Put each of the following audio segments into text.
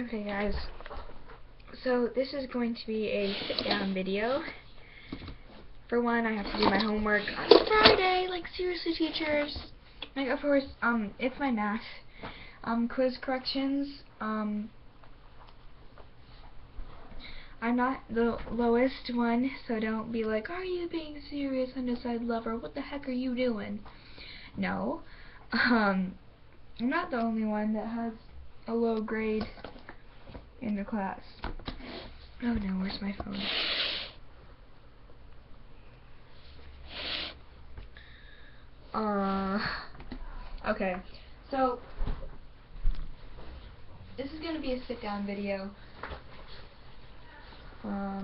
Okay guys, so this is going to be a sit-down video. For one, I have to do my homework on Friday, like seriously teachers. Like of course, it's my math quiz corrections. I'm not the lowest one, so don't be like, are you being serious, Undecided Lover? What the heck are you doing? No. I'm not the only one that has a low grade in the class. Oh no, where's my phone? Okay, so this is going to be a sit-down video. I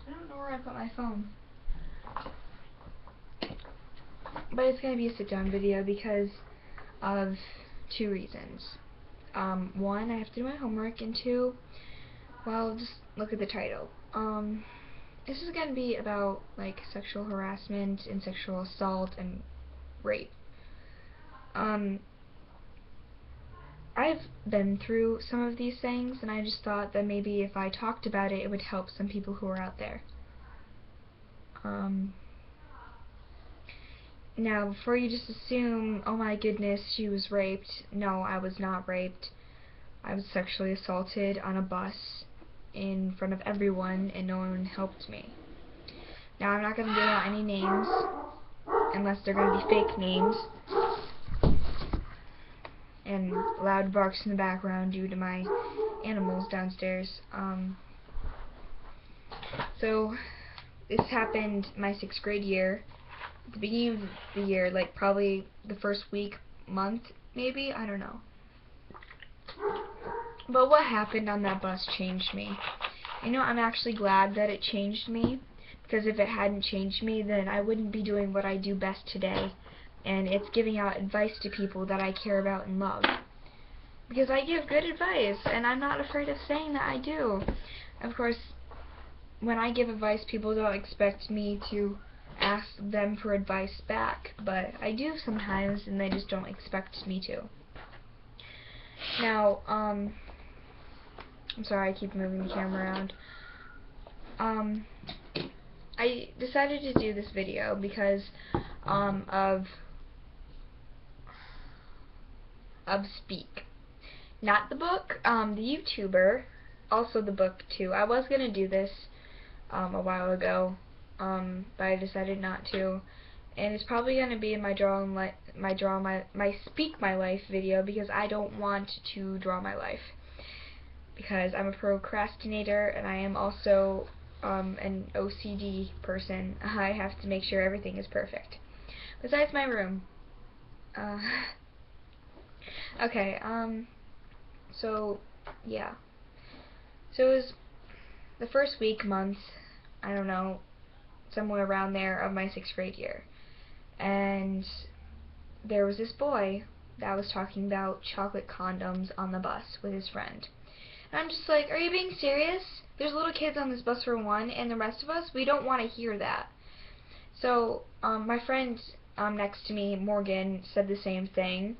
don't know where I put my phone. But it's going to be a sit-down video because of two reasons. One, I have to do my homework, and two, well, just look at the title. This is going to be about, like, sexual harassment and sexual assault and rape. I've been through some of these things, and I just thought that maybe if I talked about it, it would help some people who are out there. Now, before you just assume, oh my goodness, she was raped. No, I was not raped. I was sexually assaulted on a bus in front of everyone, and no one helped me. Now, I'm not going to give out any names, unless they're going to be fake names, and loud barks in the background due to my animals downstairs. So, this happened my 6th grade year. At the beginning of the year, like probably the first week, month, maybe, I don't know. But what happened on that bus changed me. You know, I'm actually glad that it changed me, because if it hadn't changed me, then I wouldn't be doing what I do best today, and it's giving out advice to people that I care about and love. Because I give good advice, and I'm not afraid of saying that I do. Of course, when I give advice, people don't expect me to ask them for advice back, but I do sometimes, and they just don't expect me to. Now, I'm sorry, I keep moving the camera around. I decided to do this video because of Speak. Not the book, the YouTuber, also the book too. I was gonna do this a while ago, but I decided not to. And it's probably gonna be in my my Speak My Life video, because I don't want to draw my life, because I'm a procrastinator, and I am also an OCD person. I have to make sure everything is perfect. Besides my room. Okay, so, yeah. So it was the first week, month, I don't know, somewhere around there of my 6th grade year. And there was this boy that was talking about chocolate condoms on the bus with his friend. And I'm just like, are you being serious? There's little kids on this bus for one, and the rest of us, we don't want to hear that. So, my friend next to me, Morgan, said the same thing.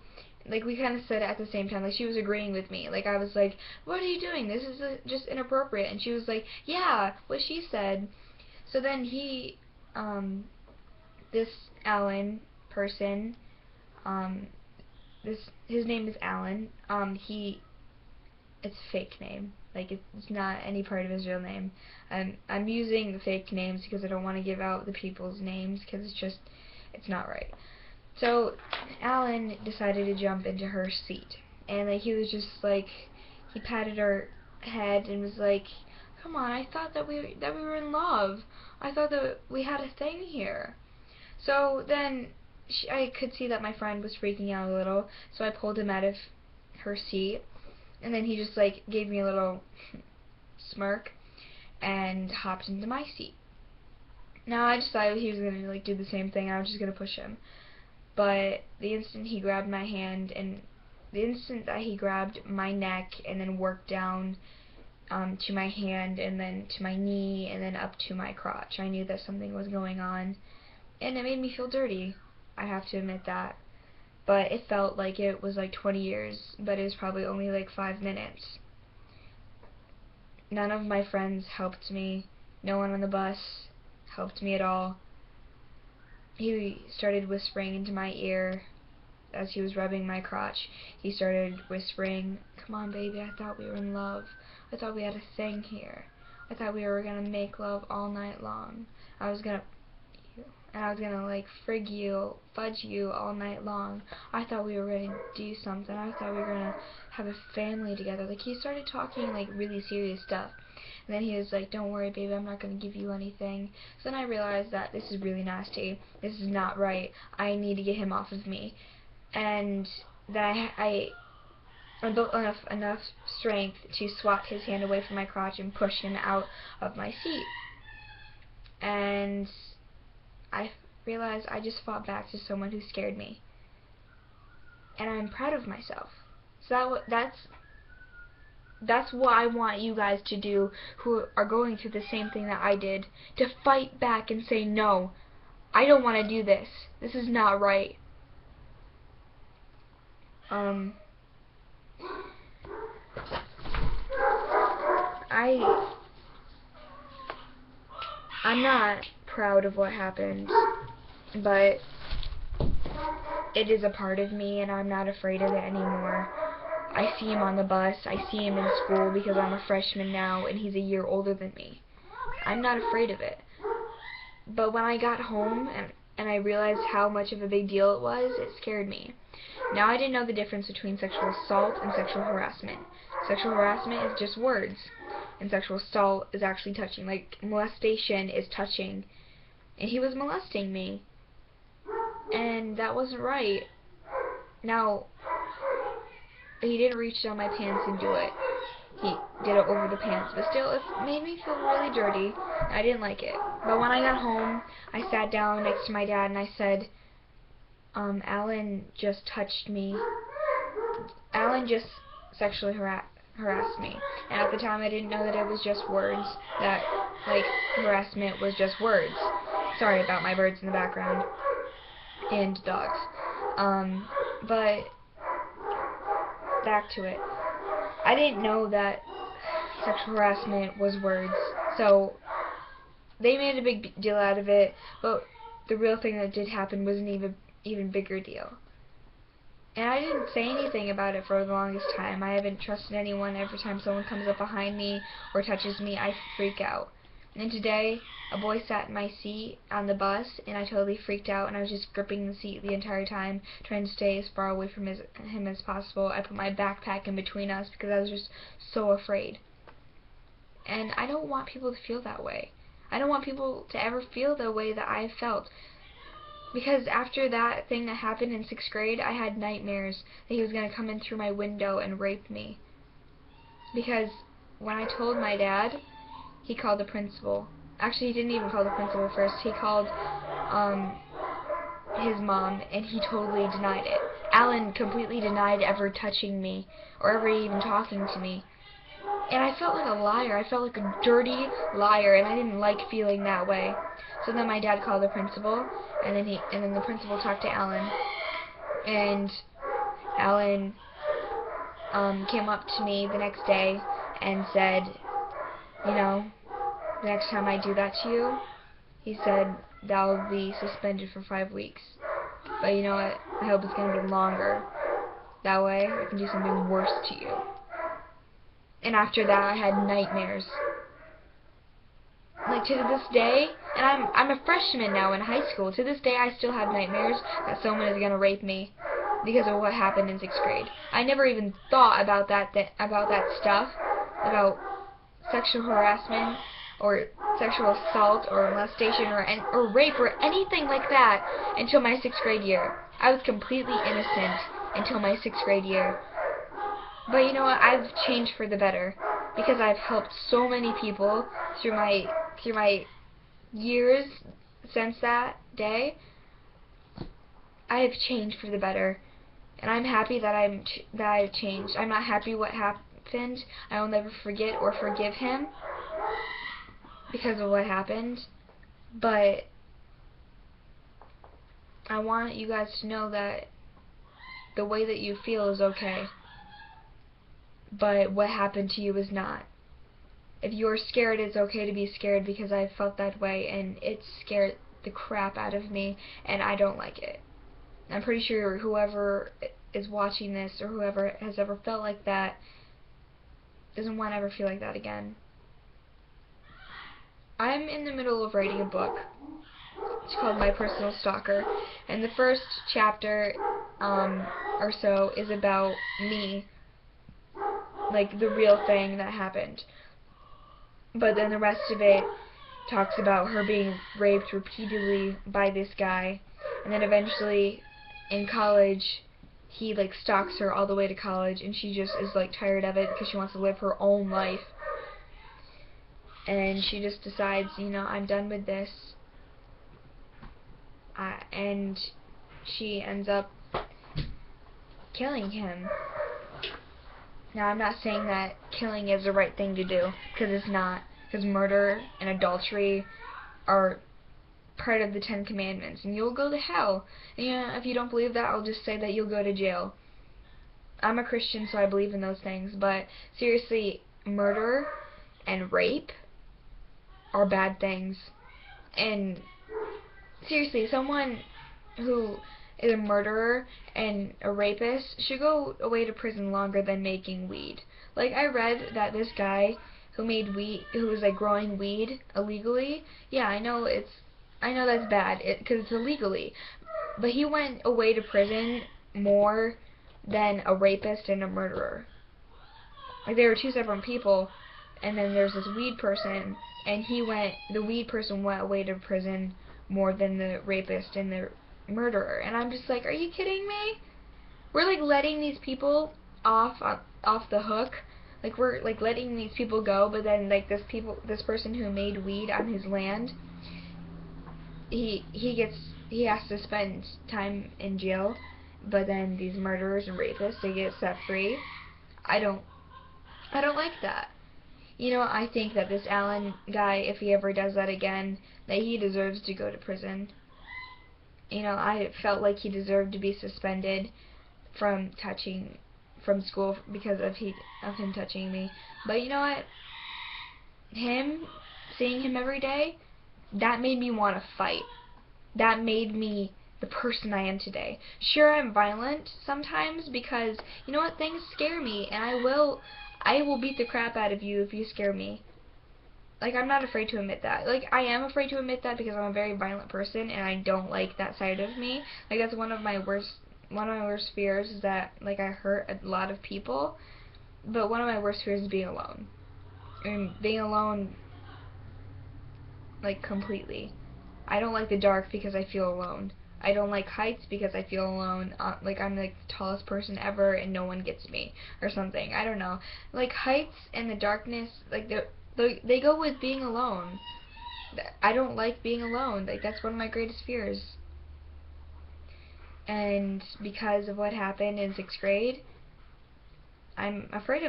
Like, we kind of said it at the same time. Like, she was agreeing with me. Like, I was like, what are you doing? This is just inappropriate. And she was like, yeah, what she said. So then he, this Alan person, his name is Alan. It's a fake name. Like, it's not any part of his real name. I'm using the fake names because I don't want to give out the people's names, because it's not right. So Alan decided to jump into her seat, and like, he was just like, he patted her head and was like, come on, I thought that we were in love. I thought that we had a thing here. So then I could see that my friend was freaking out a little, so I pulled him out of her seat, and then he just like gave me a little smirk and hopped into my seat. Now I decided he was gonna like do the same thing. I was just gonna push him. But the instant he grabbed my hand, and the instant that he grabbed my neck and then worked down to my hand and then to my knee and then up to my crotch, I knew that something was going on, and it made me feel dirty. I have to admit that. but it felt like it was like 20 years, but it was probably only like 5 minutes. None of my friends helped me. No one on the bus helped me at all. He started whispering into my ear as he was rubbing my crotch. He started whispering, "Come on, baby, I thought we were in love. I thought we had a thing here. I thought we were gonna make love all night long. I was gonna like frig you, fudge you all night long. I thought we were gonna do something. I thought we were gonna have a family together." Like, he started talking like really serious stuff. And then he was like, "Don't worry, baby, I'm not gonna give you anything." So then I realized that this is really nasty. This is not right. I need to get him off of me. And then I built enough strength to swat his hand away from my crotch and push him out of my seat. And I realized I just fought back to someone who scared me. And I'm proud of myself. So that's what I want you guys to do, who are going through the same thing that I did, to fight back and say, "No, I don't want to do this. This is not right." I'm not proud of what happened, but it is a part of me, and I'm not afraid of it anymore. I see him on the bus, I see him in school because I'm a freshman now, and he's a year older than me. I'm not afraid of it. But when I got home and I realized how much of a big deal it was, it scared me. Now, I didn't know the difference between sexual assault and sexual harassment. Sexual harassment is just words, and sexual assault is actually touching. Like, molestation is touching, and he was molesting me, and that wasn't right. Now, he didn't reach down my pants and do it. He did it over the pants, but still, it made me feel really dirty. I didn't like it. But when I got home, I sat down next to my dad and I said, Alan just touched me. Alan just sexually harassed me. And at the time, I didn't know that it was just words, that, like, harassment was just words. Sorry about my birds in the background. And dogs. But back to it. I didn't know that sexual harassment was words, so they made a big deal out of it, but the real thing that did happen was an even bigger deal. And I didn't say anything about it for the longest time. I haven't trusted anyone. Every time someone comes up behind me or touches me, I freak out. And today, a boy sat in my seat on the bus, and I totally freaked out, and I was just gripping the seat the entire time, trying to stay as far away from him as possible. I put my backpack in between us because I was just so afraid. And I don't want people to feel that way. I don't want people to ever feel the way that I felt. Because after that thing that happened in 6th grade, I had nightmares that he was going to come in through my window and rape me. Because when I told my dad, he called the principal. Actually, he didn't even call the principal first. He called his mom, and he totally denied it. Alan completely denied ever touching me or ever even talking to me. And I felt like a liar. I felt like a dirty liar, and I didn't like feeling that way. So then my dad called the principal, and then the principal talked to Alan, and Alan came up to me the next day and said, "You know, the next time I do that to you," he said, "that'll be suspended for 5 weeks. But you know what? I hope it's going to be longer. That way, I can do something worse to you." And after that, I had nightmares. Like, to this day, and I'm a freshman now in high school. To this day, I still have nightmares that someone is gonna rape me because of what happened in 6th grade. I never even thought about that stuff, about sexual harassment or sexual assault or molestation or rape or anything like that until my 6th grade year. I was completely innocent until my 6th grade year. But you know what? I've changed for the better because I've helped so many people through my years since that day. I have changed for the better, and I'm happy that I've changed. I'm not happy what happened. I will never forget or forgive him because of what happened, but I want you guys to know that the way that you feel is okay, but what happened to you is not. If you're scared, it's okay to be scared, because I felt that way and it scared the crap out of me and I don't like it. I'm pretty sure whoever is watching this or whoever has ever felt like that doesn't want to ever feel like that again. I'm in the middle of writing a book. It's called My Personal Stalker, and the first chapter or so is about me, like the real thing that happened. But then the rest of it talks about her being raped repeatedly by this guy, and then eventually in college he like stalks her all the way to college, and she just is like tired of it because she wants to live her own life. And she just decides, you know, I'm done with this. And she ends up killing him. Now, I'm not saying that killing is the right thing to do, because it's not. Because murder and adultery are part of the 10 Commandments, and you'll go to hell. And, you know, if you don't believe that, I'll just say that you'll go to jail. I'm a Christian, so I believe in those things, but seriously, murder and rape are bad things. And seriously, someone who is a murderer and a rapist should go away to prison longer than making weed. Like, I read that this guy who made weed, who was like growing weed illegally, yeah, I know that's bad because it's illegally, but he went away to prison more than a rapist and a murderer. Like, they were two separate people, and then there's this weed person, and the weed person went away to prison more than the rapist and the murderer. And I'm just like, are you kidding me? We're like letting these people off the hook. Like, we're like letting these people go, but then like this person who made weed on his land, he has to spend time in jail, but then these murderers and rapists, they get set free. I don't like that. You know, I think that this Alan guy, if he ever does that again, that he deserves to go to prison. You know, I felt like he deserved to be suspended from school because of him touching me. But you know what? Seeing him every day, that made me want to fight. That made me the person I am today. Sure, I'm violent sometimes because, you know what, things scare me, and I will beat the crap out of you if you scare me. Like, I'm not afraid to admit that. Like, I am afraid to admit that because I'm a very violent person, and I don't like that side of me. Like, that's one of my worst fears, is that, like, I hurt a lot of people. But one of my worst fears is being alone. And being alone, like, completely. I don't like the dark because I feel alone. I don't like heights because I feel alone. Like, I'm like the tallest person ever and no one gets me or something. I don't know. Like, heights and the darkness, like, they go with being alone. I don't like being alone. Like, that's one of my greatest fears. And because of what happened in 6th grade, I'm afraid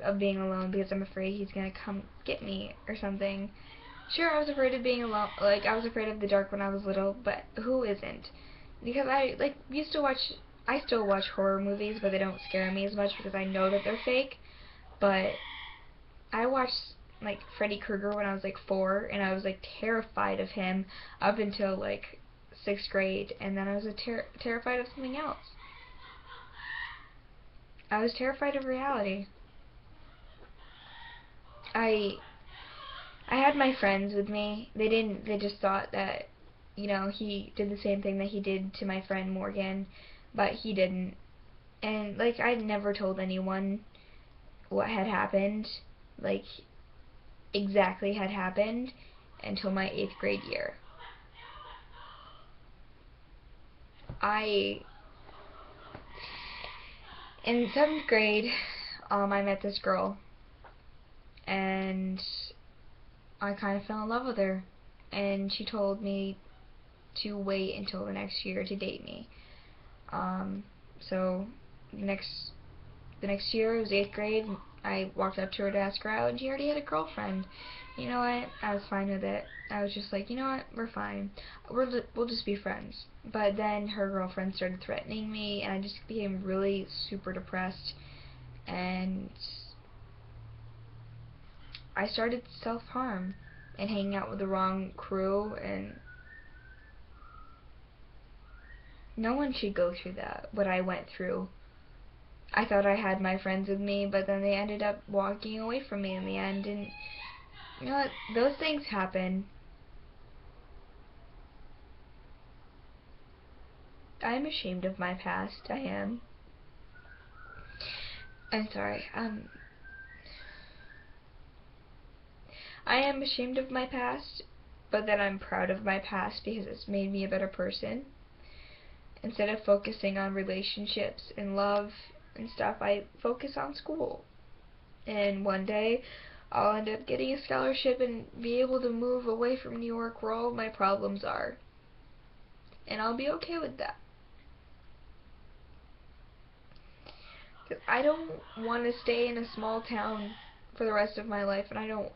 of being alone because I'm afraid he's gonna come get me or something. Sure, I was afraid of being alone. Like, I was afraid of the dark when I was little, but who isn't? Because I still watch horror movies, but they don't scare me as much because I know that they're fake. But I watched like Freddy Krueger when I was like 4, and I was like terrified of him up until like 6th grade, and then I was terrified of something else. I was terrified of reality. I had my friends with me. They just thought that, you know, he did the same thing that he did to my friend Morgan, but he didn't. And, like, I never told anyone what had happened, like, exactly had happened, until my 8th grade year. In 7th grade, I met this girl, and I kind of fell in love with her, and she told me to wait until the next year to date me. So the next year, it was 8th grade, I walked up to her to ask her out, and she already had a girlfriend. You know what? I was fine with it. I was just like, you know what? We're fine. We'll just be friends. But then her girlfriend started threatening me, and I just became really super depressed. And I started self-harm and hanging out with the wrong crew, and no one should go through that, what I went through. I thought I had my friends with me, but then they ended up walking away from me in the end, and you know what? Those things happen. I'm ashamed of my past. I am. I'm sorry. I am ashamed of my past, but then I'm proud of my past because it's made me a better person. Instead of focusing on relationships and love and stuff, I focus on school. And one day, I'll end up getting a scholarship and be able to move away from New York where all my problems are. And I'll be okay with that. 'Cause I don't want to stay in a small town for the rest of my life, and I don't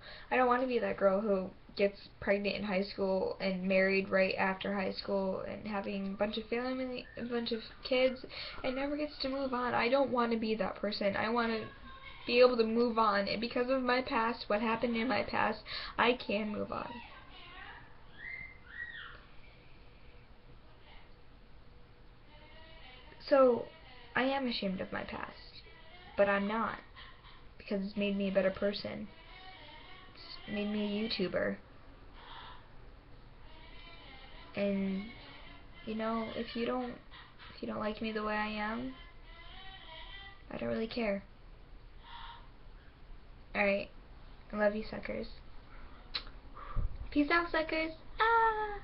want to be that girl who gets pregnant in high school and married right after high school and having a bunch of family, a bunch of kids, and never gets to move on. I don't want to be that person. I want to be able to move on, and because of my past, what happened in my past, I can move on. So, I am ashamed of my past, but I'm not, because it's made me a better person. It's made me a YouTuber. And you know, if you don't like me the way I am, I don't really care. Alright. I love you, suckers. Peace out, suckers. Ah!